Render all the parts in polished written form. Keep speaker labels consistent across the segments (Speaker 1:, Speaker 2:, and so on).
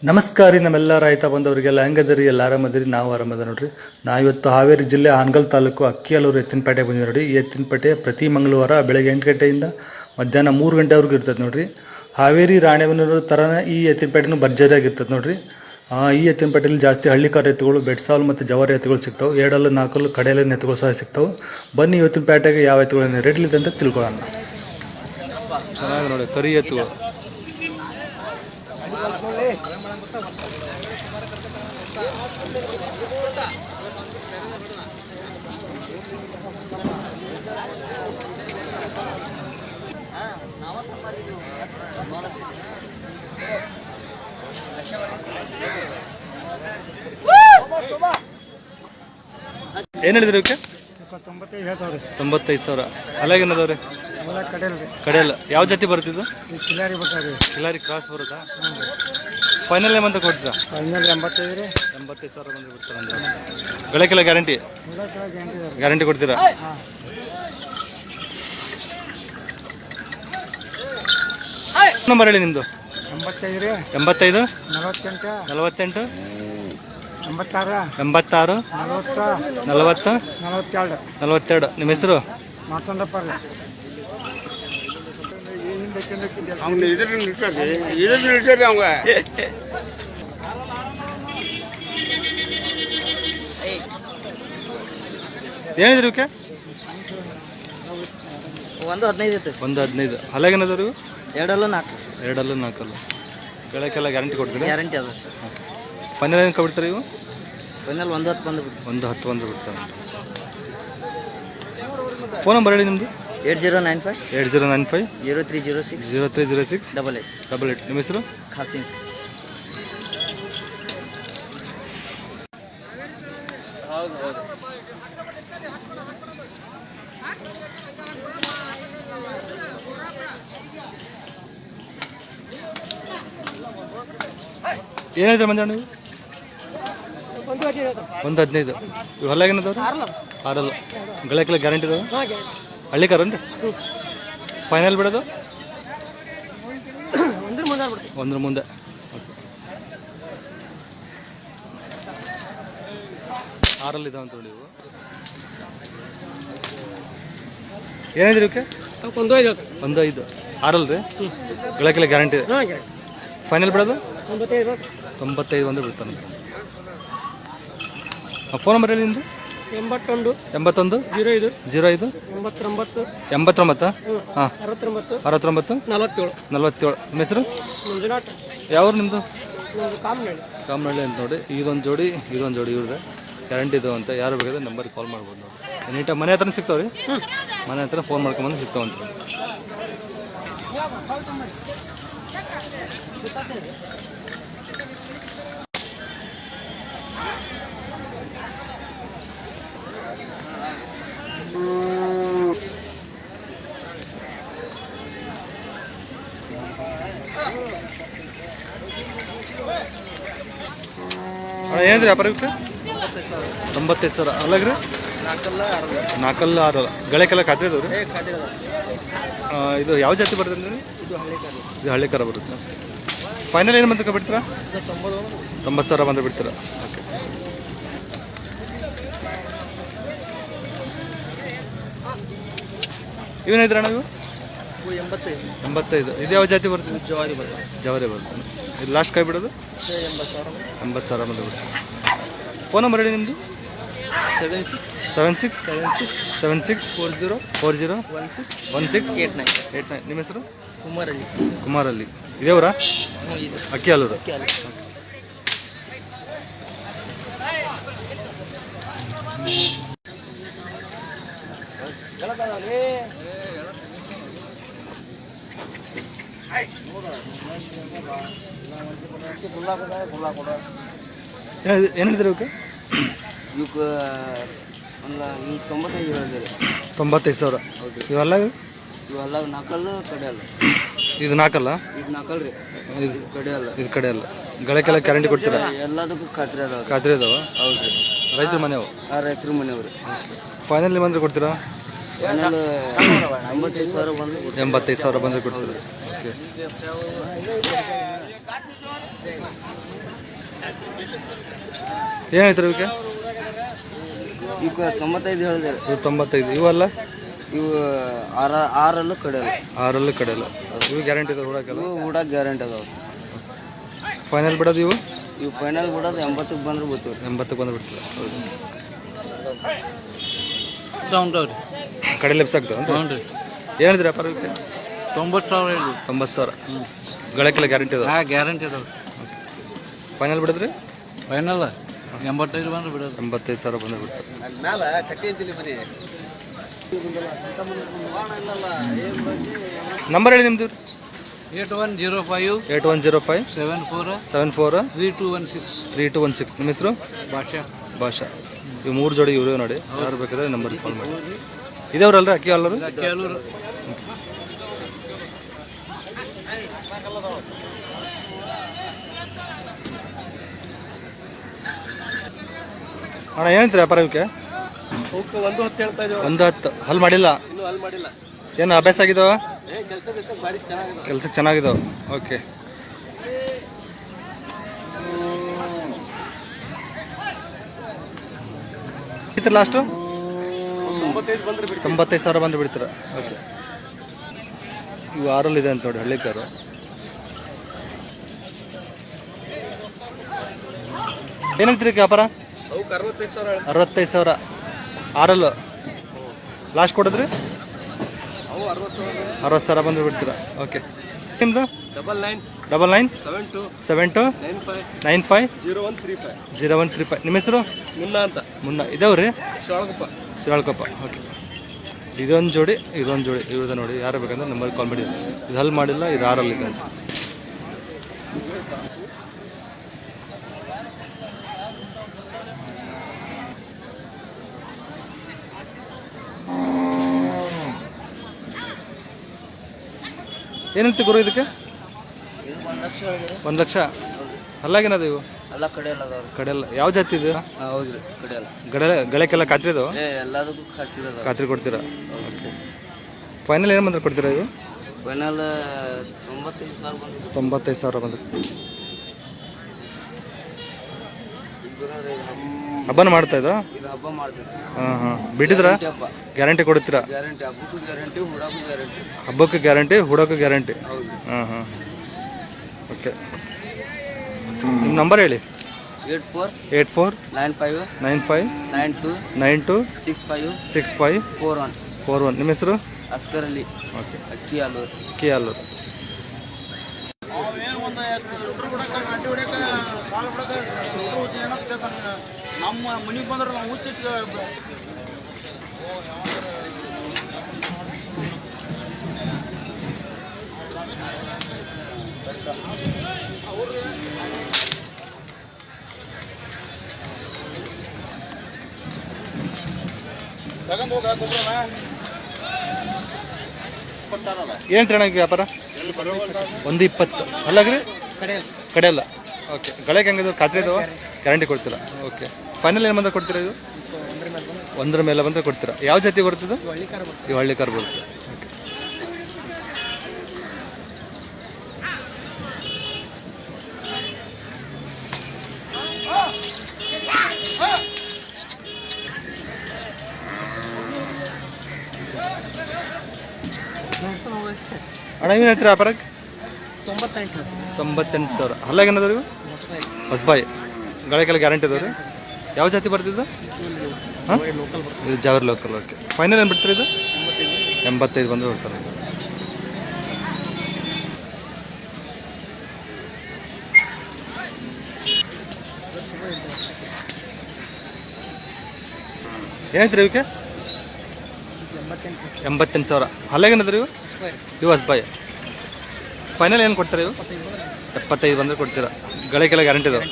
Speaker 1: ನಮಸ್ಕಾರ ರೀ ನಮ್ಮೆಲ್ಲ ರೈತ ಬಂದವರಿಗೆಲ್ಲ ಹೆಂಗದರಿ ಎಲ್ಲ ಆರಾಮದಿರಿ. ನಾವು ಆರಾಮದ ನೋಡ್ರಿ. ನಾವಿವತ್ತು ಹಾವೇರಿ ಜಿಲ್ಲೆ ಹಾನಗಲ್ ತಾಲೂಕು ಅಕ್ಕಿಯಲ್ಲೂರು ಎತ್ತಿನಪೇಟೆಗೆ ಬಂದಿವಿ ನೋಡಿ. ಈ ಎತ್ತಿನಪೇಟೆ ಪ್ರತಿ ಮಂಗಳವಾರ ಬೆಳಗ್ಗೆ 8 ಗಂಟೆಯಿಂದ ಮಧ್ಯಾಹ್ನ 3 ಗಂಟೆವರೆಗೂ ಇರ್ತದೆ ನೋಡ್ರಿ. ಹಾವೇರಿ ರಾಣೆಬೆನ್ನೂರು ಥರನೇ ಈ ಎತ್ತಿನಪೇಟೆನೂ ಭರ್ಜರಿಯಾಗಿರ್ತದೆ ನೋಡ್ರಿ. ಈ ಎತ್ತಿನಪೇಟೆಯಲ್ಲಿ ಜಾಸ್ತಿ ಹಳ್ಳಿಕಾರ ಎತ್ತುಗಳು, ಬೆಡ್ಸಾಲ್ ಮತ್ತು ಜವಾರಿ ಎತ್ತುಗಳು ಸಿಗ್ತಾವೆ. 2 4 ಕಡೆಯಲ್ಲಿನ ಎತ್ತುಗಳು ಸಹ ಸಿಗ್ತಾವೆ. ಬನ್ನಿ ಇವತ್ತಿನ ಪೇಟೆಗೆ ಯಾವ ಎತ್ತುಗಳನ್ನ ರೇಟ್ಲಿದೆ ಅಂತ ತಿಳ್ಕೊಳ್ಳೋಣ. ಚೆನ್ನಾಗಿ ನೋಡಿ ಕರಿ ಎತ್ತುಗಳು. ಏನು ಹೇಳಿದ್ರಿ ಇವಕ್ಕೆ? 95,000. ಅಲ್ಲಾಗೇನದವ್ರಿ? ಕಡೆಯಲ್ಲ. ಯಾವ ಜಾತಿ ಬರ್ತಿದ್ದು? ಕಿಲಾರಿ ಕ್ರಾಸ್ ಬರುತ್ತಾ? ಫೈನಲ್ ಏಮಂತ ಕೊಡ್ತೀರಾ? 85,000 ಬಂದ್ರೆ ಬಿಡ್ತಾರೆ ಅಂದ್ರೆ ಗಳಕ್ಕೆಲ್ಲ ಗ್ಯಾರಂಟಿ ಕೊಡ್ತೀರಾ? ನಂಬರ್ ಹೇಳಿ ನಿಮ್ಮದು. 85 48 86 40 42. ನಿಮ್ಮ ಹೆಸರು? ಏನಿದ್ರಿ ಇವಕ್ಕೆ? 115. ಹಲಾಗೇನದವ್ರು? 2 4 ಗಳಕ್ಕೆಲ್ಲ ಗ್ಯಾರಂಟಿ ಕೊಡ್ತೀರಾ?
Speaker 2: ಗ್ಯಾರಂಟಿ ಅದ.
Speaker 1: ಓಕೆ. ಫೈನಲ್ ಏನು ಕೊಡ್ತಾರೆ ಇವು?
Speaker 2: ಫೈನಲ್ 110
Speaker 1: ಬಂದು ಬಿಡ್ತಾರೆ. ಫೋನ್ ನಂಬರ್ ಹೇಳಿ ನಿಮ್ಮದು.
Speaker 2: 8095
Speaker 1: 0306 88. ನಿಮ್ಮ ಹೆಸರು?
Speaker 2: ಖಾಸಿಂ.
Speaker 1: ಏನು ಹೇಳ್ತಾರೆ ಮಂಜ ನೀವು? 115. ಇವು ಹೊಲಾಗೇನದವ್ರು? 6 ಗಳಕ್ಕೆಲ್ಲ ಗ್ಯಾರಂಟಿ ಇದಾವೆ? ಹಳ್ಳಿ ಕಾರನ್ರಿ? ಫೈನಲ್ ಬಿಡೋದು? 1 ಮುಂದೆ. ಓಕೆ. 6 ಇದಾವೆ ಅಂತ ನೋಡಿ ಇವು. ಏನಿದ್ರಿ ಇವಕ್ಕೆ? 15. 6 ರೀ? ಗಳಕ್ಕೆಲ್ಲ ಗ್ಯಾರಂಟಿ ಇದೆ? ಫೈನಲ್ ಬಿಡೋದು? 95 ಬಂದರೆ ಬಿಡ್ತಾನೆ. ಫೋನ್ ನಂಬರ್ ಹೇಳಿ ನಿಮ್ಮದು.
Speaker 2: 81
Speaker 1: 05 89 ಹಾಂ 69 47. ನಿಮ್ಮ ಹೆಸರು? ಯಾವ್ರು ನಿಮ್ಮದು? ಕಾಮನಹಳ್ಳಿ ಅಂತ ನೋಡಿ. ಇದೊಂದು ಜೋಡಿ ಇವ್ರದ್ದು ಗ್ಯಾರಂಟಿ ಇದಾವೆ ಅಂತ. ಯಾರು ಬೇಕಾದ್ರೆ ನಂಬರ್ಗೆ ಕಾಲ್ ಮಾಡ್ಬೋದು ನೋಡಿ. ನೀಟಾಗಿ ಮನೆ ಹತ್ರನೇ ಸಿಗ್ತಾವೆ ರೀ. ಮನೆ ಹತ್ರ ಫೋನ್ ಮಾಡ್ಕೊಂಬಂದು ಸಿಗ್ತಾವಂತ. ಏನಿದ್ರಿ ವ್ಯಾಪಾರಕ್ಕೆ? 95,000. ಅಲ್ಲಾಗ್ರಿ? 4 6 ಗಳಕ್ಕೆಲ್ಲ ಖಾತ್ರಿ ಅದಾವ್ರಿ? ಇದು ಯಾವ ಜಾತಿ ಬರ್ತದೆ ರೀ? ಇದು ಹಳ್ಳಿಕಾರ ಬರುತ್ತೆ. ಫೈನಲ್ ಏನು ಬಂತ ಬಿಡ್ತೀರಾ? 90,000 ಬಂದು ಬಿಡ್ತೀರಾ? ಓಕೆ. ಇವೇನಿದ್ರಣ್ಣ ಇವು? 85. ಇದು ಯಾವ ಜಾತಿ ಬರ್ತದೆ? ಜವಾರಿ ಬರ್ತದೆ. ಇದು ಲಾಸ್ಟ್ ಕೈ ಬಿಡೋದು? 80,000 ಬಂದು ಬಿಡ್ತೀರಾ? ಫೋನ್ ನಂಬರ್ ಹೇಳಿ ನಿಮ್ಮದು. 76 40 16 89. ನಿಮ್ಮ ಹೆಸರು? ಕುಮಾರಲ್ಲಿ. ಇದೇವರಾ? ಅಕ್ಕಿಯಲ್ಲೂರು. ಏನು ಹೇಳಿದ್ರಿ ಇವಕ್ಕೆ?
Speaker 2: ಇವಕ್ಕೆ
Speaker 1: 95,000. ಇವೆಲ್ಲ?
Speaker 2: ಇವೆಲ್ಲ 4 ಕಡೆಯಲ್ಲ.
Speaker 1: ಇದು 4
Speaker 2: ಇದು 4 ರೀ. ಇದು
Speaker 1: ಕಡೆಯಲ್ಲ. ಗಳಕ್ಕೆಲ್ಲ ಗ್ಯಾರಂಟಿ ಕೊಡ್ತೀರಾ?
Speaker 2: ಎಲ್ಲದಕ್ಕೂ ಖಾತ್ರಿ
Speaker 1: ಅದಾವ? ಹೌದು ರೀ. ರೈತರ ಮನೆಯವು?
Speaker 2: ರೈತರ ಮನೆಯವರು.
Speaker 1: ಫೈನಲ್ ಬಂದರೆ ಕೊಡ್ತೀರಾ?
Speaker 2: ಫೈನಲ್ 85,000 ಬಂದು
Speaker 1: 85,000 ಬಂದರೆ ಕೊಡ್ತೀರಾ? ಓಕೆ. ಏನು ಹೇಳ್ತಾರೆ ಇವಕ್ಕೆ?
Speaker 2: ಈಗ 95 ಹೇಳಿದ್ದಾರೆ.
Speaker 1: ಇವು 95. ಇವೆಲ್ಲ
Speaker 2: ಇವು ಆರಲ್ಲೂ ಕಡಿಯಲ್ಲ.
Speaker 1: 6 ಕಡೆಯಲ್ಲ. ಇವು ಗ್ಯಾರಂಟಿ ಇದಾವೆ ಹುಡಾಕಲ್ಲ?
Speaker 2: ಇವು ಹೂಡಕ್ಕೆ ಗ್ಯಾರಂಟಿ ಅದಾವೆ.
Speaker 1: ಫೈನಲ್ ಬಿಡೋದು ಇವು?
Speaker 2: ಇವು ಫೈನಲ್ ಬಿಡೋದು 80ಕ್ಕೆ ಬಂದ್ರೆ ಗೊತ್ತು.
Speaker 1: 80ಕ್ಕೆ ಬಂದು ಬಿಡ್ತದೆ.
Speaker 3: ಸೌಂಡವ್ರಿ
Speaker 1: ಕಡೆ ಲೆಪ್ಸ್ ಆಗ್ತವೆ
Speaker 3: ಹ್ಞೂ ರೀ.
Speaker 1: ಏನು ಹೇಳಿದ್ರಿ ವ್ಯಾಪಾರ ಇವಕ್ಕೆ?
Speaker 3: 90,000 ಹೇಳಿ.
Speaker 1: 90,000. ಗಳಕ್ಕೆಲ್ಲ ಗ್ಯಾರಂಟಿ ಇದಾವೆ?
Speaker 3: ಹಾಂ ಗ್ಯಾರಂಟಿ ಅದಾವೆ.
Speaker 1: ಫೈನಲ್ ಬಿಡಿದ್ರಿ?
Speaker 3: ಫೈನಲ್ 85 ಬಂದ್ರೆ ಬಿಡೋದು.
Speaker 1: 85,000 ಬಂದು ಬಿಡ್ತಾರೆ. ನಂಬರ್ ಹೇಳಿ ನಿಮ್ಮದು?
Speaker 3: 8105
Speaker 1: 8105
Speaker 3: 74
Speaker 1: 74
Speaker 3: 3216.
Speaker 1: 3216. ನಿಮ್ಮ ಹೆಸರು? ಭಾಷಾ. ಇವು 3 ಜೋಡಿ ಇವರು ನೋಡಿ. ಯಾರು ಬೇಕಾದ್ರೆ ನಂಬರ್ಗೆ ಫೋನ್ ಮಾಡಿ. ಇದೇವ್ರಲ್ರಿ ಅಕ್ಕಿ ಅಲ್ಲರು?
Speaker 3: ಕೆಲವರು
Speaker 1: ಅಣ್ಣ ಏನಂತೀರಿ ವ್ಯಾಪಾರ ಇವಕ್ಕೆ? 110. ಹಲ್ ಮಾಡಿಲ್ಲ? ಏನು ಅಭ್ಯಾಸ ಆಗಿದಾವ? ಕೆಲ್ಸಕ್ಕೆ ಚೆನ್ನಾಗಿದಾವೆ. ಓಕೆ. ಲಾಸ್ಟು 95,000 ಬಂದು ಬಿಡ್ತೀರ? ಓಕೆ. ಇವು 6 ಇದೆ ಅಂತ ನೋಡಿ, ಹಳ್ಳಿ ಕಾರು. ಏನಂತೀರಿ ವ್ಯಾಪಾರ? 65,000. 6 ಲಾಸ್ಟ್ ಕೊಡಿದ್ರಿ? 60,000 ಬಂದು ಬಿಡ್ತೀರಾ? ಓಕೆ. ನಿಮ್ಮದು? 99 72 95 0135. ನಿಮ್ಮ ಹೆಸರು? ಮುನ್ನ. ಇದಾವ್ರಿ? ಶಿರಾಳಕೊಪ್ಪ. ಓಕೆ. ಇದೊಂದು ಜೋಡಿ ಇವ್ರದ್ದು ನೋಡಿ. ಯಾರು ಬೇಕಂದ್ರೆ ನಂಬರ್ ಕಾಲ್ ಮಾಡಿ. ಇದು ಹಲ್ ಮಾಡಿಲ್ಲ, ಇದು 6 ಇದೆ ಅಂತ. ಏನಂತ ಗುರು ಇದಕ್ಕೆ?
Speaker 2: ಇದು 1 ಲಕ್ಷ ಹೇಳಿದ್ರೆ.
Speaker 1: 1 ಲಕ್ಷ. ಅಲ್ಲಾಗೇನದು ಇವು?
Speaker 2: ಎಲ್ಲ ಕಡೆಯಲ್ಲ ಅದಾವ್ರಿ.
Speaker 1: ಕಡೆಯಲ್ಲ. ಯಾವ ಜಾತಿ ಇದು?
Speaker 2: ಹೌದ್ರಿ ಕಡೆಯಲ್ಲ.
Speaker 1: ಗಳಕ್ಕೆಲ್ಲ ಖಾತ್ರಿ ಇದಾವೆ?
Speaker 2: ಎಲ್ಲದಕ್ಕೂ ಖರ್ಚಿರೋದು.
Speaker 1: ಖಾತ್ರಿ ಕೊಡ್ತೀರಾ? ಓಕೆ. ಫೈನಲ್ ಏನು ಬಂದ್ರೆ ಕೊಡ್ತೀರಾ ಇವು?
Speaker 2: ಫೈನಲ್ 95,000 ಬಂದ್ರೆ
Speaker 1: 95,000 ಬಂದು.
Speaker 2: ಬೇಕಾದ್ರೆ
Speaker 1: ಹಬ್ಬನ ಮಾಡ್ತಾ ಇದ್ದೋ?
Speaker 2: ಇದು ಹಬ್ಬ ಮಾಡ್ತೈತಿ.
Speaker 1: ಹಾಂ. ಬಿಟ್ಟಿದ್ರ? ಗ್ಯಾರಂಟಿ ಕೊಡ್ತೀರಾ?
Speaker 2: ಗ್ಯಾರಂಟಿ. ಹಬ್ಬಕ್ಕೂ ಗ್ಯಾರಂಟಿ, ಹುಡಕ್ಕೂ ಗ್ಯಾರಂಟಿ.
Speaker 1: ಹಬ್ಬಕ್ಕೆ ಗ್ಯಾರಂಟಿ, ಹುಡೋಕ್ಕೂ ಗ್ಯಾರಂಟಿ.
Speaker 2: ಹೌದು.
Speaker 1: ಹಾಂ. ಓಕೆ. ನಿಮ್ಮ ನಂಬರ್ ಹೇಳಿ?
Speaker 2: 84 95
Speaker 1: 95
Speaker 2: 92
Speaker 1: 92
Speaker 2: 65
Speaker 1: 65 41. ನಿಮ್ಮ ಹೆಸರು?
Speaker 2: ಅಸ್ಕರ್ ಅಲಿ.
Speaker 1: ಓಕೆ.
Speaker 2: ಅಕ್ಕಿ ಆಲೂರು.
Speaker 3: ನಮ್ಮ ಮನೆಗೆ ಬಂದ್ರೆ ನಾವು ಹುಚ್ಚ
Speaker 1: ಏನು ಟ್ರಣ ವ್ಯಾಪಾರ? 120. ಅಲ್ಲಾಗ್ರಿ? ಕಡೆಯಲ್ಲ. ಓಕೆ. ಗಳಕ್ಕೆ ಹೆಂಗಿದ್ರು? ಖಾತ್ರಿ ಇದಾವ? ಗ್ಯಾರಂಟಿ ಕೊಡ್ತೀರಾ? ಓಕೆ. ಫೈನಲ್ ಏನು ಬಂದ್ರೆ ಕೊಡ್ತೀರಾ ಇದು? 100 ಮೇಲೆ ಬಂದರೆ ಕೊಡ್ತೀರಾ? ಯಾವ ಜಾತಿ ಬರ್ತದೆ? ಇವು ಹಳ್ಳಿ ಕಾರ್ ಬರುತ್ತೆ. ಓಕೆ. ಅಣ್ಣ ಏನು ಹೇಳ್ತೀರಾ ವ್ಯಾಪಾರಕ್ಕೆ? 98,000. ಅಲ್ಲಾಗೇನದವ್ರಿ ಇವು? ಹೊಸಬಾಯಿ. ಗಳಕ್ಕೆಲ್ಲ ಗ್ಯಾರಂಟಿ ಇದಾವ್ರಿ? ಯಾವ ಜಾತಿ ಬರ್ತಿದ್ದು? ಹಾಂ, ಇದು ಜಾವರ್ ಲೋಕಲ್. ಓಕೆ. ಫೈನಲ್ ಏನು ಬಿಡ್ತೀರಿ ಇದು? 85 ಬಂದು ಹೋಗ್ತಾರೆ. ಏನೈತ್ರಿ ಇವಕ್ಕೆ? 88,000. ಅಲ್ಲಾಗೇನದ್ರಿ ಇವು? ಇವು ಹೊಸಬಾಯಿ. ಫೈನಲ್ ಏನು ಕೊಡ್ತಾರೆ ಇವು? 75 ಬಂದರೆ ಕೊಡ್ತೀರಾ? ಗಳಕ್ಕೆಲ್ಲ ಗ್ಯಾರಂಟಿ ಇದಾವೆ?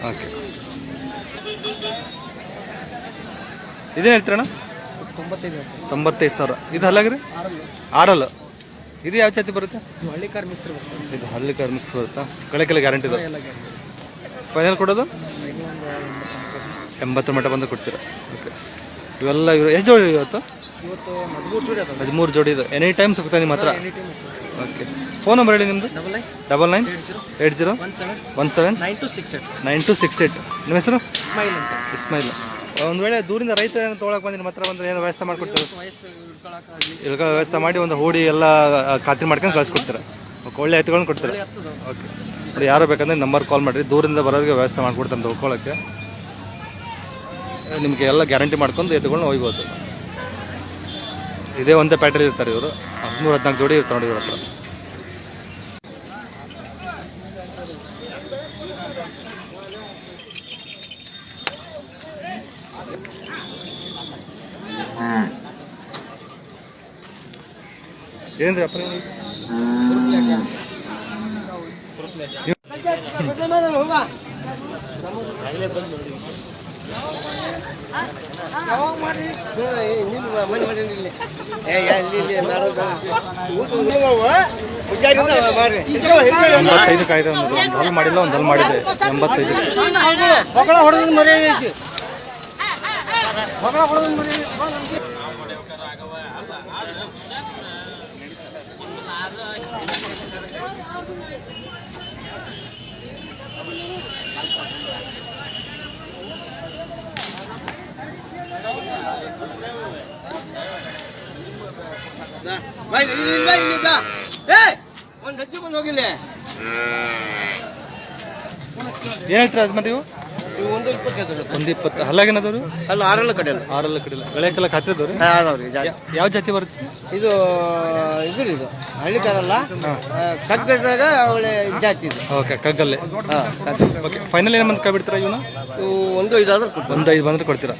Speaker 1: ಓಕೆ. ಇದೇನು ಹೇಳ್ತೀರಣ್ಣ? 95,000. ಇದು ಹಲ್ಲಾಗ್ರಿ? 6. ಇದು ಯಾವ ಜಾತಿ ಬರುತ್ತೆ? ಇದು ಹಳ್ಳಿ ಕಾರ್ ಮಿಕ್ಸ್ ಬರುತ್ತಾ? ಗಳಕ್ಕೆಲ್ಲ ಗ್ಯಾರಂಟಿ ಇದಾವೆ? ಫೈನಲ್ ಕೊಡೋದು 80 ಮಟ್ಟ ಬಂದು ಕೊಡ್ತೀರಾ? ಓಕೆ. ಇವೆಲ್ಲ ಎಷ್ಟು ಜೋಡಿ ಇವತ್ತು?
Speaker 3: ಇವತ್ತು 13 ಜೋಡಿ ಅದಾವೆ.
Speaker 1: 13 ಜೋಡಿ ಇದೆ. ಎನಿ ಟೈಮ್ ಸಿಗ್ತದೆ ನಿಮ್ಮ ಹತ್ರ? ಓಕೆ. ಫೋನ್ ನಂಬರ್ ಹೇಳಿ ನಿಮ್ಮದು? 9980179268. ನಿಮ್ಮ ಹೆಸರು? ಇಸ್ಮಾಯಿಲ್. ಒಂದು ವೇಳೆ ದೂರಿಂದ ರೈತ ತೊಗೊಳಕ್ಕೆ ಬಂದು ನಿಮ್ಮ ಹತ್ರ ಬಂದರೆ ಏನು ವ್ಯವಸ್ಥೆ ಮಾಡಿಕೊಡ್ತೀರ? ಇಳ್ಕೊಳ್ಳೋ ವ್ಯವಸ್ಥೆ ಮಾಡಿ ಒಂದು ಹೂಡಿ ಎಲ್ಲ ಖಾತ್ರಿ ಮಾಡ್ಕೊಂಡು ಕಳಿಸ್ಕೊಡ್ತೀರ. ಓಕೆ, ಒಳ್ಳೆ ಎತ್ತುಗಳನ್ನ ಕೊಡ್ತೀರ. ಓಕೆ ನೋಡಿ, ಯಾರು ಬೇಕಂದ್ರೆ ನಂಬರ್ ಕಾಲ್ ಮಾಡಿರಿ. ದೂರಿಂದ ಬರೋರಿಗೆ ವ್ಯವಸ್ಥೆ ಮಾಡಿಕೊಡ್ತಾರೆ ತೊಳ್ಕೊಳ್ಳೋಕ್ಕೆ. ನಿಮಗೆ ಎಲ್ಲ ಗ್ಯಾರಂಟಿ ಮಾಡ್ಕೊಂಡು ಎತ್ತುಗಳನ್ನ ಒಯ್ಬೋದು. ಇದೇ ಒಂದೇ ಪ್ಯಾಟರ್ನ್ ಇರ್ತಾರೆ ಇವರು. 13-14 ಜೋಡಿ ಇರ್ತಾರೆ ನೋಡಿ ಇವ್ರ ಹತ್ರ. ಏನಂದ್ರೆ ಅಪ್ಪ ಎಂಬತ್ತೈದು ಕಾಯ್ದೆ. ಒಂದು ಹಲ್ ಮಾಡಿಲ್ಲ, ಒಂದು ಹಲ್ ಮಾಡಿದೆ. 85. ಏನು ಹೇಳ್ತೀರ ಯಜಮಾನ್ ನೀವು? 120. ಹಲ್ಲಾಗೇನದವ್ರು?
Speaker 3: ಅಲ್ಲ 6 ಕಡೆಯಲ್ಲ.
Speaker 1: 6 ಕಡಿಲ್ಲ. ಬೆಳೆಯಕ್ಕೆಲ್ಲ ಖಾತ್ರಿ ಅದಾವ್ರಿ? ಯಾವ ಜಾತಿ ಬರುತ್ತೆ
Speaker 3: ಇದು ಹಳ್ಳಿಕಾರಲ್ಲ, ಕಗ್ಗದಾಗ ಒಳ್ಳೆ ಜಾತಿ ಇದು.
Speaker 1: ಓಕೆ, ಕಗ್ಗಲ್ಲೇ. ಓಕೆ, ಫೈನಲ್ ಏನು ಬಂದು ಕೈ ಬಿಡ್ತೀರಾ ಇವನು?
Speaker 3: 1-5 ಆದ್ರೆ
Speaker 1: 1-5 ಬಂದ್ರೆ ಕೊಡ್ತೀರಾ?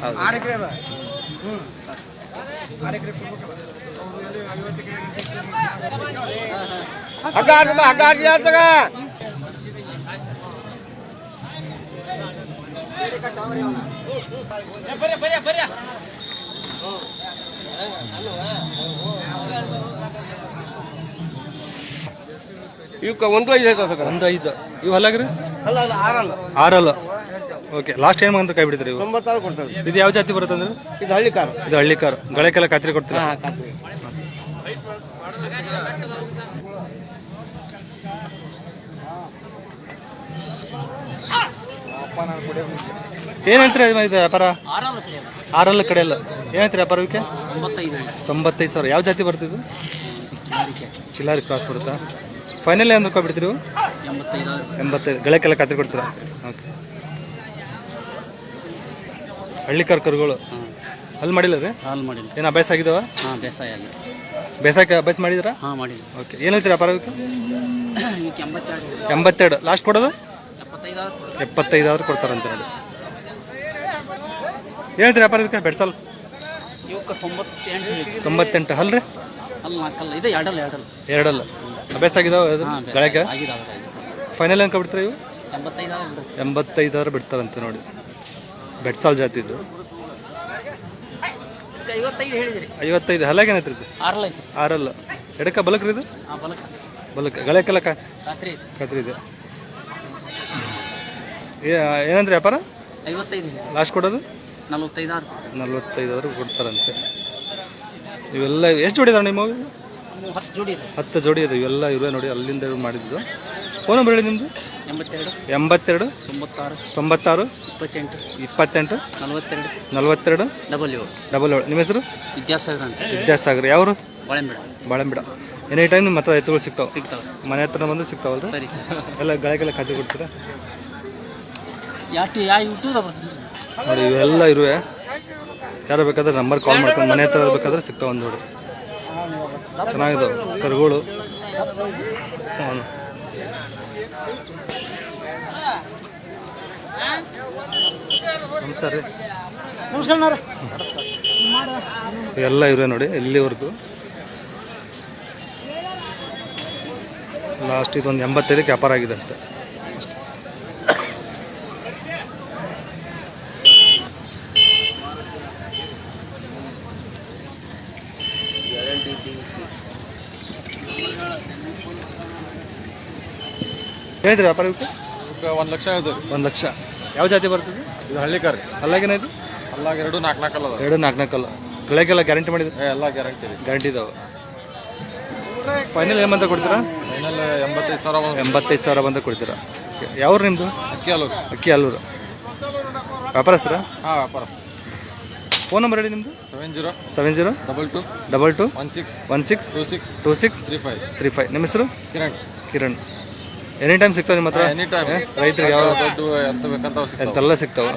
Speaker 3: ಇವಕ್ಕೆ 1-5 ಆಯ್ತಾ ಸರ್?
Speaker 1: 1-5. ಇವು ಹಲ್ಲಾಗ್ರಿ?
Speaker 3: ಅಲ್ಲ
Speaker 1: 6. ಓಕೆ, ಲಾಸ್ಟ್ ಟೈಮ್ ಅಂತ ಕೈ ಬಿಡ್ತೀರಿ ಇವು?
Speaker 3: 96 ಕೊಡ್ತಾರೆ.
Speaker 1: ಇದು ಯಾವ ಜಾತಿ ಬರುತ್ತೆ ಅಂದ್ರೆ?
Speaker 3: ಇದು ಹಳ್ಳಿಕಾರ.
Speaker 1: ಇದು ಹಳ್ಳಿಕಾರು. ಗಳಕ್ಕೆಲ್ಲ ಖಾತ್ರಿ ಕೊಡ್ತೀರಾ? ಏನು ಹೇಳ್ತೀರಾ ಇದು ವ್ಯಾಪಾರ? 6 ಕಡೆಯಲ್ಲ. ಏನು ಹೇಳ್ತೀರಾ ವ್ಯಾಪಾರ ಇವಕ್ಕೆ? 95,000. ಯಾವ ಜಾತಿ ಬರ್ತಿದ್ದು? ಚಿಲ್ಲಾರಿ ಕ್ರಾಸ್ ಬರುತ್ತಾ? ಫೈನಲ್ ಏನು ಕೊಡ್ಬಿಡ್ತೀರಿ? 85. ಗಳಕ್ಕೆಲ್ಲ ಖಾತ್ರಿ ಕೊಡ್ತೀರಾ? ಓಕೆ. ಹಳ್ಳಿಕಾರ್ ಕರುಗಳು ಅಲ್ಲಿ ಮಾಡಿಲ್ಲ ರೀ? ಏನು ಅಭ್ಯಾಸ ಆಗಿದಾವ? ಬೇಸಾಯಕ್ಕೆ ಅಭ್ಯಾಸ ಮಾಡಿದ್ದೀರಾ? ಓಕೆ. ಏನು ಹೇಳ್ತೀರಾ ವ್ಯಾಪಾರ ಇವಕ್ಕೆ? 82. ಲಾಸ್ಟ್ ಕೊಡೋದು? 75,000 ಕೊಡ್ತಾರಂತೆ ನೋಡಿ. ಹೇಳ್ತೀರಿ ವ್ಯಾಪಾರ ಇದಕ್ಕೆ? ಬೆಡ್ಸಲ್ 98. ಹಲ್ರಿ? ಎರಡಲ್ಲ. ಅಭ್ಯಾಸ ಆಗಿದಾವ ಗಳಕ್ಕೆ? ಫೈನಲ್ ಏನು ಕೊಡ್ತೀರಾ ಇವು? 85,000 ಬಿಡ್ತಾರಂತೆ ನೋಡಿ. ಬೆಡ್ಸಾಲ್ ಜಾತಿ ಇದು. 55. ಹಲ್ಲಾಗ ಏನೈತ್ರಿ ಇದು? 6. ಎಡಕ್ಕ ಬಲಕ್ರಿ ಇದು? ಬಲಕ್ಕೆ. ಗಳಕ್ಕೆಲ್ಲ ಖಾತ್ರಿ ಇದೆ. ಏನಂದ್ರೆ ವ್ಯಾಪಾರ?
Speaker 2: 55.
Speaker 1: ಲಾಸ್ಟ್ ಕೊಡೋದು?
Speaker 2: 45,000
Speaker 1: ಕೊಡ್ತಾರಂತೆ. ಇವೆಲ್ಲ ಎಷ್ಟು ಜೋಡಿ ಇದಾವೆ ನಿಮ್ಮವು? 10 ಜೋಡಿ ಇದೆ. ಇವೆಲ್ಲ ಇವರೇ ನೋಡಿ, ಅಲ್ಲಿಂದ ಮಾಡಿದ್ದು. ಫೋನ್ ನಂಬರ್ ಹೇಳಿ ನಿಮ್ಮದು? 82 96 28 42 77. ನಿಮ್ಮ ಹೆಸರು? ವಿದ್ಯಾಸಾಗರ್. ಯಾವರು? ಬಾಳೆಂಬಿಡ. ಎನಿ ಟೈಮ್ ನಿಮ್ಮ ಹತ್ರ ಎತ್ತುಗಳು ಸಿಗ್ತಾವೆ? ಮನೆ ಹತ್ರ ಬಂದು ಸಿಗ್ತಾವಲ್ರಿ? ಎಲ್ಲ ಗಳಕ್ಕೆಲ್ಲ ಖಾತೆ ಕೊಡ್ತೀರಾ? ನೋಡಿ ಇವೆಲ್ಲ ಇರುವೆ. ಯಾರು ಬೇಕಾದ್ರೆ ನಂಬರ್ ಕಾಲ್ ಮಾಡ್ಕೊಂಡು ಮನೆ ಹತ್ರ ಬೇಕಾದ್ರೆ ಸಿಗ್ತಾವೆ ಒಂದು ನೋಡಿ. ಚೆನ್ನಾಗಿದ್ದಾವೆ ಕರುಗಳು. ನಮಸ್ಕಾರ ರೀ. ಎಲ್ಲ ಇರುವೆ ನೋಡಿ ಇಲ್ಲಿವರೆಗೂ. ಲಾಸ್ಟ್ ಇದೊಂದು 85ಕ್ಕೆ ವ್ಯಾಪಾರ ಆಗಿದೆ ಅಂತೆ. ಹೇಳಿದ್ರಿ ವ್ಯಾಪಾರ ಇವಕ್ಕೆ?
Speaker 4: 1 ಲಕ್ಷ ಇದೆ.
Speaker 1: 1 ಲಕ್ಷ. ಯಾವ ಜಾತಿ ಬರ್ತದೆ
Speaker 4: ಇದು ಹಳ್ಳಿಕಾರಿ.
Speaker 1: ಅಲ್ಲಾಗೇನಾಯ್ತು?
Speaker 4: ಅಲ್ಲಾಗ 2 4 4
Speaker 1: 2 4 4. ಗಳಕ್ಕೆಲ್ಲ ಗ್ಯಾರಂಟಿ ಮಾಡಿದ್ರೆ
Speaker 4: ಎಲ್ಲ ಗ್ಯಾರಂಟಿ ರೀ.
Speaker 1: ಗ್ಯಾರಂಟಿ ಇದಾವೆ. ಫೈನಲ್ ಏನಂತ ಕೊಡ್ತೀರಾ?
Speaker 4: ಫೈನಲ್ 85,000
Speaker 1: 85,000 ಬಂದ ಕೊಡ್ತೀರಾ. ಯಾವ್ರು ನಿಮ್ಮದು?
Speaker 4: ಅಕ್ಕಿ ಅಲ್ಲೂರು.
Speaker 1: ಅಕ್ಕಿ ಅಲ್ಲೂರು. ವ್ಯಾಪಾರಸ್ಥರ?
Speaker 4: ಹಾಂ, ವ್ಯಾಪಾರ.
Speaker 1: ಫೋನ್ ನಂಬರ್ ಹೇಳಿ ನಿಮ್ಮದು?
Speaker 4: 70
Speaker 1: 70
Speaker 4: 22
Speaker 1: 22
Speaker 4: 16
Speaker 1: 16
Speaker 4: 26
Speaker 1: 26
Speaker 4: 35.
Speaker 1: 35. ನಿಮ್ಮ ಹೆಸರು?
Speaker 4: ಕಿರಣ್.
Speaker 1: ಕಿರಣ್. ಎನಿ ಟೈಮ್ ಸಿಗ್ತಾವೆ ನಿಮ್ಮ ಹತ್ರ?
Speaker 4: Any time.
Speaker 1: ರೈತರಿಗೆ ಯಾವ
Speaker 4: ದೊಡ್ಡ ಎಂತ ಬೇಕಂತ ಅವು ಸಿಗ್ತಾವೆ.
Speaker 1: ಎಂತೆಲ್ಲ ಸಿಗ್ತಾವೆ.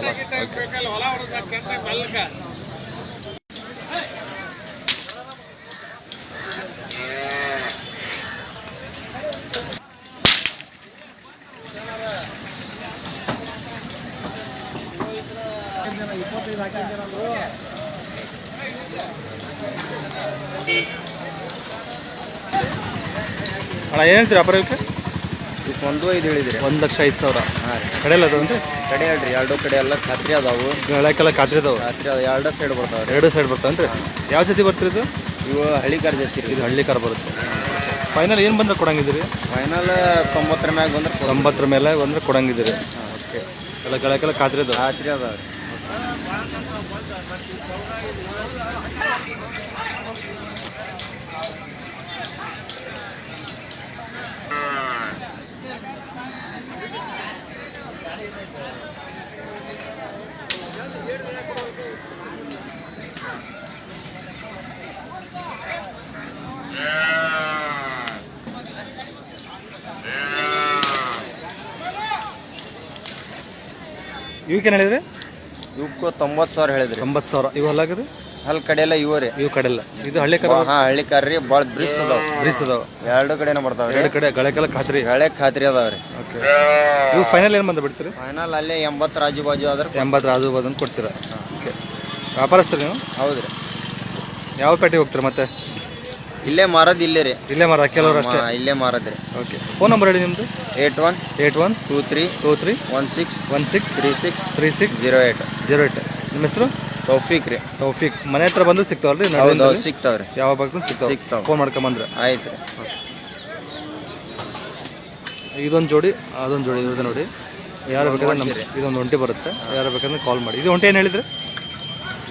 Speaker 1: ಅಣ್ಣ ಏನು ಹೇಳ್ತೀರಿ ವ್ಯಾಪಾರಕ್ಕೆ?
Speaker 5: 1.5 ಹೇಳಿದ್ರಿ.
Speaker 1: 1,05,000.
Speaker 5: ಹಾಂ ರೀ.
Speaker 1: ಕಡೆಯಲ್ಲ ಅದು ಅಂದರೆ
Speaker 5: ಕಡೆ ಹೇಳ್ರಿ, ಎರಡು ಕಡೆ ಎಲ್ಲ ಖಾತ್ರಿ ಅದಾವು.
Speaker 1: ಗಳಕ್ಕೆಲ್ಲ ಖಾತ್ರಿ ಅದಾವೆ.
Speaker 5: ಖಾತ್ರಿ ಅದಾವ, ಎರಡು ಸೈಡ್ ಬರ್ತಾವೆ ರೀ.
Speaker 1: ಎರಡು ಸೈಡ್ ಬರ್ತಾವೆ ರೀ. ಯಾವ ಜೊತೆ ಬರ್ತೀರಿ ಇದು?
Speaker 5: ಇವು ಹಳ್ಳಿ ಕಾರ್ ಜಾತಿ ರೀ.
Speaker 1: ಇದು ಹಳ್ಳಿ ಕಾರ್ ಬರುತ್ತೆ. ಫೈನಲ್ ಏನು ಬಂದ್ರೆ ಕೊಡಂಗಿದ್ದೀರಿ?
Speaker 5: ಫೈನಲ್ 90 ಮ್ಯಾಗ ಬಂದ್ರೆ
Speaker 1: 90 ಮೇಲೆ ಬಂದರೆ ಕೊಡಂಗಿದ್ದೀರಿ. ಓಕೆ. ಎಲ್ಲ ಗಳಕ್ಕೆಲ್ಲ ಖಾತ್ರಿ ಅದಾವೆ.
Speaker 5: ಖಾತ್ರಿ ಅದಾವ ರೀ.
Speaker 1: ಇವಕ್ಕೇನು ಹೇಳಿದ್ರಿ?
Speaker 5: ಇವಕ್ಕೂ 90,000 ಹೇಳಿದ್ರಿ.
Speaker 1: 90,000. ಇವು ಹೊಲಾಗದು?
Speaker 5: ಅಲ್ಲಿ ಕಡೆ ಎಲ್ಲ ಇವು ರೀ.
Speaker 1: ಇವು ಕಡೆಲ್ಲ. ಇದು ಹಳ್ಳಿ ಕಾರ್.
Speaker 5: ಹಾಂ, ಹಳ್ಳಿ ಕಾರ್ ರೀ. ಭಾಳ ಬ್ರಿಸ್ ಅದಾವ.
Speaker 1: ಬ್ರೀಸ್ ಅದಾವೆ.
Speaker 5: ಎರಡು ಕಡೆನೂ ಬರ್ತಾವೆ ರೀ.
Speaker 1: ಎರಡು ಕಡೆ ಗಳಕ್ಕೆಲ್ಲ ಖಾತ್ರಿ.
Speaker 5: ಹಳೆ ಖಾತ್ರಿ ಅದಾವ ರೀ.
Speaker 1: ಓಕೆ. ಇವು ಫೈನಲ್ ಏನು ಬಂದು ಬಿಡ್ತೀರಿ?
Speaker 5: ಫೈನಲ್ ಅಲ್ಲೇ 80 ಆಜು ಬಾಜು ಆದ್ರೆ
Speaker 1: 80 ಆಜು ಬಾಜು ಕೊಡ್ತೀರಾ. ಓಕೆ. ವ್ಯಾಪಾರಸ್ಥರು ನೀವು?
Speaker 5: ಹೌದು ರೀ.
Speaker 1: ಯಾವ ಪೇಟೆಗೆ ಹೋಗ್ತೀರಾ ಮತ್ತೆ?
Speaker 5: ಇಲ್ಲೇ ಮಾರೋದು ಇಲ್ಲೇ ರೀ.
Speaker 1: ಇಲ್ಲೇ ಮಾರ ಕೆಲವರು ಅಷ್ಟೇ.
Speaker 5: ಇಲ್ಲೇ ಮಾರೋದು ರೀ.
Speaker 1: ಓಕೆ. ಫೋನ್ ನಂಬರ್ ಹೇಳಿ ನಿಮ್ಮದು?
Speaker 5: 81
Speaker 1: 81
Speaker 5: 23
Speaker 1: 23
Speaker 5: 16
Speaker 1: 16
Speaker 5: 36
Speaker 1: 36
Speaker 5: 08.
Speaker 1: 08. ನಿಮ್ಮ ಹೆಸರು?
Speaker 5: ತೌಫೀಕ್ ರೀ.
Speaker 1: ತೌಫೀಕ್. ಮನೆ ಹತ್ರ ಬಂದು ಸಿಗ್ತಾವಲ್ರಿ?
Speaker 5: ಹೌದು, ಸಿಗ್ತಾವ್ರಿ.
Speaker 1: ಯಾವ ಭಾಗದಲ್ಲಿ ಸಿಗ್ತಾವೆ? ಫೋನ್ ಮಾಡ್ಕೊಂಬಂದ್ರೆ
Speaker 5: ಆಯ್ತು ರೀ.
Speaker 1: ಇದೊಂದು ಜೋಡಿ, ಅದೊಂದು ಜೋಡಿ ಇದೆ ನೋಡಿ. ಯಾರು ಬೇಕಾದ್ರೆ ನಮ್ಮ ಇದೊಂದು ಒಂಟಿ ಬರುತ್ತೆ. ಯಾರು ಬೇಕಾದ್ರೆ ಕಾಲ್ ಮಾಡಿ. ಇದು ಒಂಟಿ ಏನು ಹೇಳಿದ್ರೆ?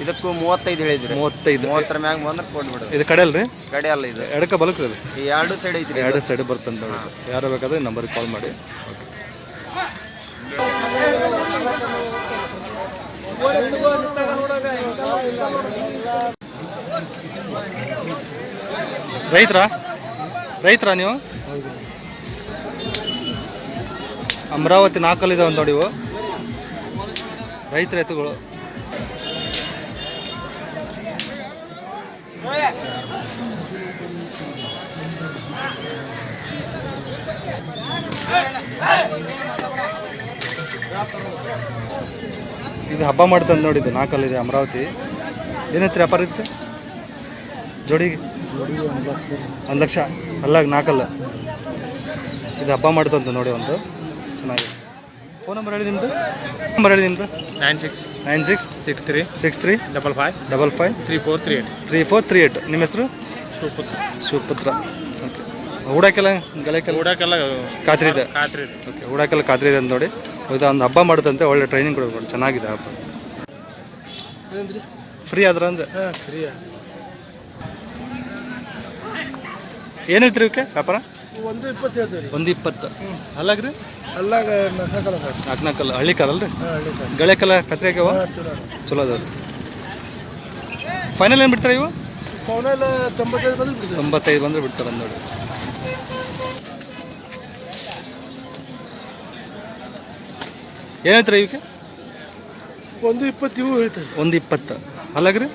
Speaker 5: ಇದಕ್ಕೂ 35 ಹೇಳಿದ್ರಿ.
Speaker 1: 35.
Speaker 5: 30 ಮ್ಯಾಗ ಬಂದ್ರೆ ಕೊಟ್ಬಿಡ್ರಿ.
Speaker 1: ಇದು ಕಡೆ ಅಲ್ರಿ?
Speaker 5: ಕಡೆ ಅಲ್ಲ, ಇದು
Speaker 1: ಎಡಕ್ಕ ಬಲಕ್ರಿ? ಅದು
Speaker 5: ಈ ಎರಡು ಸೈಡ್ ಐತ್ರಿ.
Speaker 1: ಎರಡು ಸೈಡ್ ಬರ್ತಂತ ನೋಡಿ. ಯಾರು ಬೇಕಾದ್ರೆ ನಂಬರ್ಗೆ ಕಾಲ್ ಮಾಡಿ. ರೈತರ ನೀವು? ಅಮರಾವತಿ ನಾಲ್ಕಲ್ಲಿದ್ದಾವೆ ನೋಡಿ ಇವು ರೈತರ ಎತ್ತುಗಳು. ಇದು ಹಬ್ಬ ಮಾಡ್ತಂದು ನೋಡಿದ್ದು. ನಾಲ್ಕಲ್ಲಿದೆ ಅಮರಾವತಿ. ಏನೈತ್ರಿ ವ್ಯಾಪಾರ ಇದಕ್ಕೆ ಜೋಡಿಗೆ? 1 ಲಕ್ಷ. ಅಲ್ಲಾಗ ನಾಲ್ಕಲ್ಲ. ಇದು ಹಬ್ಬ ಮಾಡ್ತಂತ ನೋಡಿ. ಒಂದು ಚೆನ್ನಾಗಿದೆ. ಫೋನ್ ನಂಬರ್ ಹೇಳಿ ನಿಮ್ಮದು? ನಂಬರ್ ಹೇಳಿ ನಿಮ್ಮದು?
Speaker 6: 96
Speaker 1: 96
Speaker 6: 63
Speaker 1: 63
Speaker 6: 55
Speaker 1: 55
Speaker 6: 3438.
Speaker 1: 3438. ನಿಮ್ಮ ಹೆಸರು?
Speaker 6: ಶಿವಪುತ್ರ.
Speaker 1: ಶಿವಪುತ್ರ. ಓಕೆ. ಹೂಡಕ್ಕೆಲ್ಲ ಗಳಕ್ಕೆಲ್ಲ
Speaker 6: ಊಟಕ್ಕೆಲ್ಲ
Speaker 1: ಖಾತ್ರಿ ಇದೆ?
Speaker 6: ಖಾತ್ರಿ.
Speaker 1: ಓಕೆ. ಹೂಡಕ್ಕೆಲ್ಲ ಖಾತ್ರಿ ಇದೆ ಅಂತ ನೋಡಿ. ಇದು ಒಂದು ಹಬ್ಬ ಮಾಡುತ್ತಂತೆ. ಒಳ್ಳೆ ಟ್ರೈನಿಂಗ್ ಕೊಡ್ಬೋದು. ಚೆನ್ನಾಗಿದೆ ಹಬ್ಬ. ಫ್ರೀ ಆದ್ರೆ ಅಂದರೆ ಏನು ಹೇಳ್ತೀರಿ ಇವಕ್ಕೆ ವ್ಯಾಪಾರ?
Speaker 3: 120 ಹೇಳ್ತೀವಿ.
Speaker 1: 120. ಅಲ್ಲಾಗ್ರಿ?
Speaker 3: ಅಲ್ಲಾಗ
Speaker 1: ನಾಲ್ಕಲ್ಲ ಹಳ್ಳಿ ಕಾರಲ್ರಿ? ಗಳಕ್ಕೆಲ್ಲ ಕತ್ರಿ ಆಗ್ಯಾವ? ಚಲೋ ಅದಾವ್ರಿ. ಫೈನಲ್ ಏನು ಬಿಡ್ತಾರೆ ಇವು?
Speaker 3: ಸೌನೆಲ್ಲ 95 ಬಂದ್ರೆ ಬಿಡ್ತೀವಿ.
Speaker 1: 95 ಬಂದರೆ ಬಿಡ್ತಾರೆ ನೋಡಿ. ಏನು ಹೇಳ್ತೀರಿ ಇವಕ್ಕೆ?
Speaker 3: 120 ಇವು ಹೇಳ್ತೀವಿ.
Speaker 1: 120. ಅಲ್ಲಾಗ್ರಿ?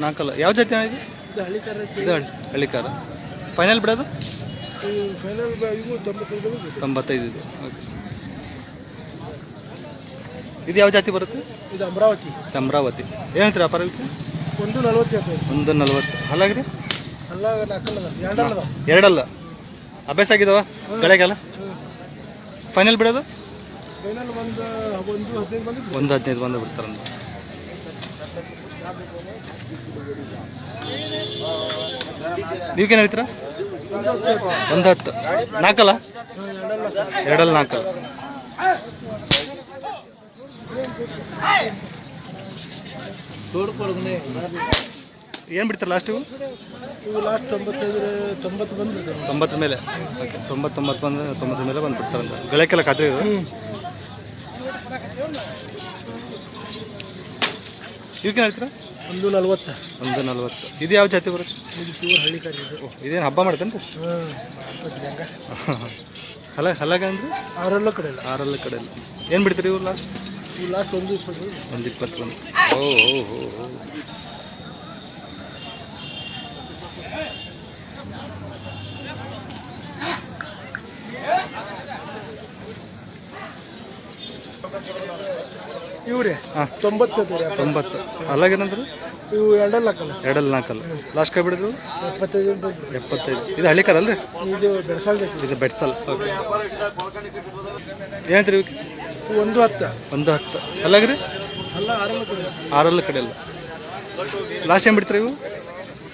Speaker 1: ನಾಲ್ಕಲ್ಲ. ಯಾವ ಜಾತಿ ಇದು?
Speaker 3: ಹಳ್ಳಿ ಕಾರ
Speaker 1: ಇದು ಹಳ್ಳಿ ಕಾರ. ಫೈನಲ್ ಬಿಡೋದು?
Speaker 3: ಫೈನಲ್ ಇವು 95 ಬಂದ್ರೆ
Speaker 1: 95 ಇದೆ. ಓಕೆ. ಇದು ಯಾವ ಜಾತಿ ಬರುತ್ತೆ?
Speaker 3: ಇದು ಅಮರಾವತಿ.
Speaker 1: ಅಮರಾವತಿ. ಏನಂತೀರಿ ವ್ಯಾಪಾರ ಇವಕ್ಕೆ?
Speaker 3: 140 ಹೇಳ್ತೀವಿ.
Speaker 1: 140. ಅಲ್ಲಾಗ್ರಿ?
Speaker 3: ಅಲ್ಲಾಗ 4 ಎರಡಲ್ಲ.
Speaker 1: ಎರಡಲ್ಲ. ಅಭ್ಯಾಸ ಆಗಿದಾವ ಗಳಿಗೆಲ್ಲ? ಫೈನಲ್ ಬಿಡೋದು?
Speaker 3: ಫೈನಲ್ ಒಂದು 15 ಬಂದ್ರೆ
Speaker 1: 15 ಬಂದು ಬಿಡ್ತಾರೆ. ನೀವೇನು ಹೇಳ್ತೀರಾ? 110. ನಾಲ್ಕಲ್ಲ? ಎರಡಲ್ಲ ನಾಲ್ಕಲ್ಲ. ಏನು ಬಿಡ್ತಾರೆ ಲಾಸ್ಟ್ ಇವು?
Speaker 3: ಇವು ಲಾಸ್ಟ್ 90 ಬಂದಿದೆ.
Speaker 1: 90 ಮೇಲೆ. ಓಕೆ, 90 ಬಂದು 90 ಮೇಲೆ ಬಂದು ಬಿಡ್ತಾರಂತ. ಗಳಕ್ಕೆಲ್ಲ ಖಾತ್ರಿ ಇದು? ಇವಕ್ಕೇನು ಹೇಳ್ತೀರಾ?
Speaker 3: 140.
Speaker 1: 140. ಇದು ಯಾವ ಜಾತಿ ಬರುತ್ತೆ?
Speaker 3: ಇದು ಪ್ಯೂರ್ ಹಳ್ಳಿ ಕರಿ ಇದು.
Speaker 1: ಇದೇನು ಹಬ್ಬ ಮಾಡ್ತೇನೆ ರೀ? ಹಲಾಗ ಅಂದ್ರೆ
Speaker 3: 6 ಕಡೆ ಇಲ್ಲ.
Speaker 1: 6 ಕಡೆ ಇಲ್ಲ. ಏನು ಬಿಡ್ತೀರಿ ಇವ್ರು ಲಾಸ್ಟ್?
Speaker 3: ಇವು ಲಾಸ್ಟ್ 120.
Speaker 1: 120 ಬಂದು. ಓ.
Speaker 3: ಇವ್ರಿ
Speaker 1: ಹಾಂ
Speaker 3: 90.
Speaker 1: 90. ಅಲ್ಲಾಗೇನಂದ್ರೆ
Speaker 3: ಇವು 2 ಹಾಕಲ್ಲ.
Speaker 1: 2 4 ಲಾಸ್ಟ್ ಕೈ ಬಿಡಿದ್ರು
Speaker 3: 75.
Speaker 1: 75. ಇದು ಹಳ್ಳಿ ಕಾರಲ್ಲ ರೀ?
Speaker 3: ಇದು ಬೆಳಸಾಲ್.
Speaker 1: ಇದು ಬೆಡ್ಸಲ್. ಓಕೆ, ಏನಂತೀರಿ ಇವಕ್ಕೆ?
Speaker 3: 110.
Speaker 1: 110. ಅಲ್ಲಾಗ್ರಿ?
Speaker 3: ಅಲ್ಲ 6 ಕಡೆ.
Speaker 1: 6 ಕಡೆ ಇಲ್ಲ. ಲಾಸ್ಟ್ ಏನು ಬಿಡ್ತೀರಿ ಇವು?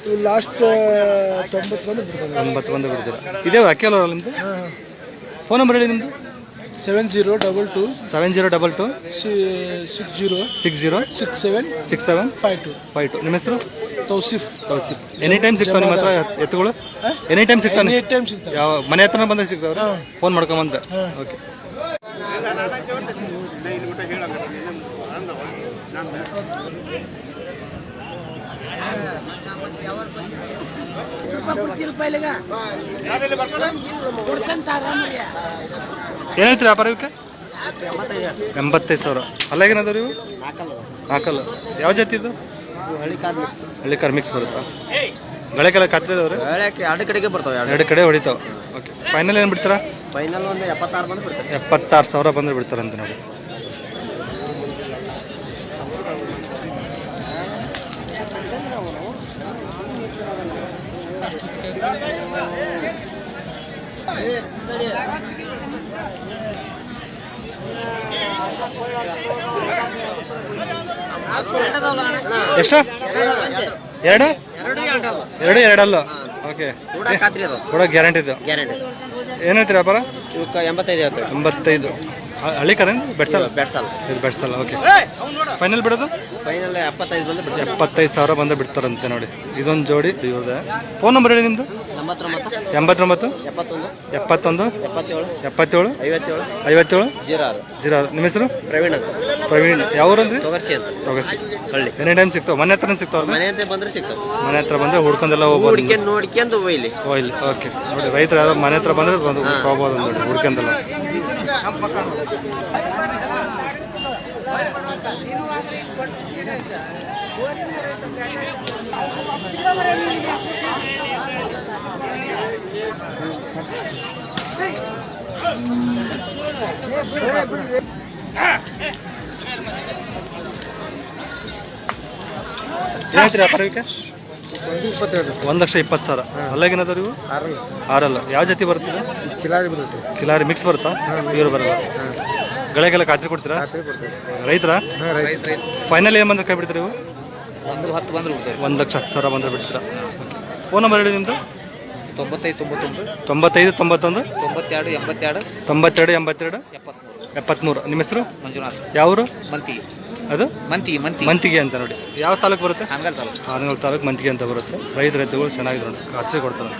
Speaker 3: ಇವು ಲಾಸ್ಟ್ 90 ಬಂದು ಬಿಡ್ತಾರೆ.
Speaker 1: 90 ಬಂದು ಬಿಡ್ತೀರಾ? ಇದೇ ಅಕ್ಕಿ ಅಲ್ಲ ನಿಮ್ಮದು? ಫೋನ್ ನಂಬರ್ ಹೇಳಿ ನಿಮ್ಮದು.
Speaker 3: 7022
Speaker 1: 7022
Speaker 3: 60
Speaker 1: 60
Speaker 3: 67
Speaker 1: 67
Speaker 3: 52.
Speaker 1: 52. ನಿಮ್ಮ ಹೆಸರು?
Speaker 3: ತೌಸಿಫ್.
Speaker 1: ಎನಿ ಟೈಮ್ ಸಿಗ್ತಾವೆ ನಿಮ್ಮ ಹತ್ರ ಎತ್ತುಗಳು? ಎನಿ ಟೈಮ್ ಸಿಗ್ತಾನೆ?
Speaker 3: ಎನಿ ಟೈಮ್ ಸಿಗ್ತಾವೆ.
Speaker 1: ಯಾವ ಮನೆ ಹತ್ರನೇ ಬಂದಾಗ ಸಿಗ್ತಾವ್ರೆ? ಫೋನ್ ಮಾಡ್ಕೊಂಬಂದ್ರೆ? ಓಕೆ. ಏನು ಹೇಳ್ತೀರಿ ವ್ಯಾಪಾರ ಇವಕ್ಕೆ? 85,000. ಅಲ್ಲಾಗೇನದವ್ರಿ ಇವು? ಹಾಕಲ್ಲ. ಯಾವ ಜಾತಿ ಇದು? ಹಳ್ಳಿ ಕಾರ್ ಮಿಕ್ಸ್ ಬರುತ್ತಾ? ಗಳಕ್ಕೆಲ್ಲ ಖಾತ್ರಿ ಇದಾವ್ರಿ?
Speaker 5: 2 ಕಡೆಗೆ ಬರ್ತಾವೆ.
Speaker 1: 2 ಕಡೆ ಹೊಡಿತಾವೆ. ಓಕೆ, ಫೈನಲ್ ಏನು ಬಿಡ್ತೀರಾ?
Speaker 5: ಫೈನಲ್ ಒಂದು 76 ಬಂದು ಬಿಡ್ತಾರೆ.
Speaker 1: 76,000 ಬಂದ್ರೆ ಬಿಡ್ತಾರಂತೆ ನೋಡಿ. ಎಷ್ಟು? 2? 2 ಓಕೆ. ಕೂಡ ಗ್ಯಾರಂಟಿ ಇದು. ಏನು ಹೇಳ್ತೀರಿ ವ್ಯಾಪಾರ?
Speaker 5: ಇವಕ್ಕೆ 85 ಹೇಳ್ತಾರೆ.
Speaker 1: 85. ಹಳ್ಳಿ ಕರ ಬೆಡ್ಸಲ್ಲ? ಇದು ಬೆಡ್ಸಲ್ಲ. ಓಕೆ, ಫೈನಲ್ ಬಿಡೋದು?
Speaker 5: ಫೈನಲ್ 75 ಬಂದು ಬಿಡ್ತಾರೆ.
Speaker 1: 75,000 ಬಂದು ಬಿಡ್ತಾರಂತೆ ನೋಡಿ. ಇದೊಂದು ಜೋಡಿ ಇವ್ರದ್ದು. ಫೋನ್ ನಂಬರ್ ಹೇಳಿ ನಿಮ್ಮದು?
Speaker 5: 89
Speaker 1: 89
Speaker 5: 71
Speaker 1: 71
Speaker 5: 77
Speaker 1: 77
Speaker 5: 57
Speaker 1: 56
Speaker 5: 06.
Speaker 1: 06. ನಿಮ್ಮ ಹೆಸರು?
Speaker 5: ಪ್ರವೀಣ್ ಅಂತ.
Speaker 1: ಪ್ರವೀಣ್. ಯಾವ್ರಂದ್ರಿ?
Speaker 5: ತೊಗರ್ಸಿ ಅಂತ.
Speaker 1: ತೊಗಸಿ
Speaker 5: ಹಳ್ಳಿ.
Speaker 1: ಎನಿ ಟೈಮ್ ಸಿಗ್ತಾವೆ? ಮನೆ ಹತ್ರನೇ ಸಿಗ್ತಾವಲ್ಲ?
Speaker 5: ಮನೆ ಅಂತ ಬಂದ್ರೆ ಸಿಗ್ತಾವೆ.
Speaker 1: ಮನೆ ಹತ್ರ ಬಂದರೆ ಹುಡ್ಕೊಂಡೆಲ್ಲ ಹೋಗ್ಬೋದು.
Speaker 5: ನೋಡ್ಕೊಂಡು ಒಯ್ಲಿ.
Speaker 1: ಇಲ್ಲಿ ಓಕೆ ನೋಡಿ, ರೈತರು ಯಾರು ಮನೆ ಹತ್ರ ಬಂದರೆ ಹೋಗ್ಬೋದು ನೋಡಿ ಹುಡ್ಕೊಂಡೆಲ್ಲ. ಏನಾಯ್ತು ವ್ಯಾಪಾರ ಇವಕ್ಕೆ? 1,20,000. ಅಲ್ಲಾಗೇನದವ್ರು ಇವು? 6. ಯಾವ ಜಾತಿ ಬರ್ತದೆ? ಕಿಲಾರಿ ಮಿಕ್ಸ್ ಬರುತ್ತಾ? ಇವರು ಬರಲ್ಲ. ಗಳಕ್ಕೆಲ್ಲ ಖಾತ್ರಿ ಕೊಡ್ತೀರಾ? ರೈತರ? ಫೈನಲ್ ಏನು ಬಂದ್ರೆ ಕೈ ಬಿಡ್ತೀರಿ ಇವು?
Speaker 5: 110 ಬಂದ್ರೆ ಬಿಡ್ತಾರೆ.
Speaker 1: 1,10,000 ಬಂದ್ರೆ ಬಿಡ್ತೀರಾ? ಫೋನ್ ನಂಬರ್ ಹೇಳಿ ನಿಮ್ಮದು?
Speaker 5: 95 91
Speaker 1: 95 91
Speaker 5: 92 82
Speaker 1: 92 82 73. ನಿಮ್ಮ ಹೆಸರು?
Speaker 5: ಮಂಜುನಾಥ್.
Speaker 1: ಯಾವರು?
Speaker 5: ಮಂತಿ.
Speaker 1: ಅದು
Speaker 5: ಮಂತಿ.
Speaker 1: ಮಂತಿಗೆ ಅಂತ ನೋಡಿ. ಯಾವ ತಾಲೂಕು ಬರುತ್ತೆ?
Speaker 5: ಹಾನಗಲ್ ತಾಲೂಕು.
Speaker 1: ಹಾನಗಲ್ ತಾಲೂಕು ಮಂತಿಗೆ ಅಂತ ಬರುತ್ತೆ. ರೈತರು ಚೆನ್ನಾಗಿದೆ ನೋಡಿ, ಖಾತ್ರಿ ಕೊಡ್ತಾರೆ.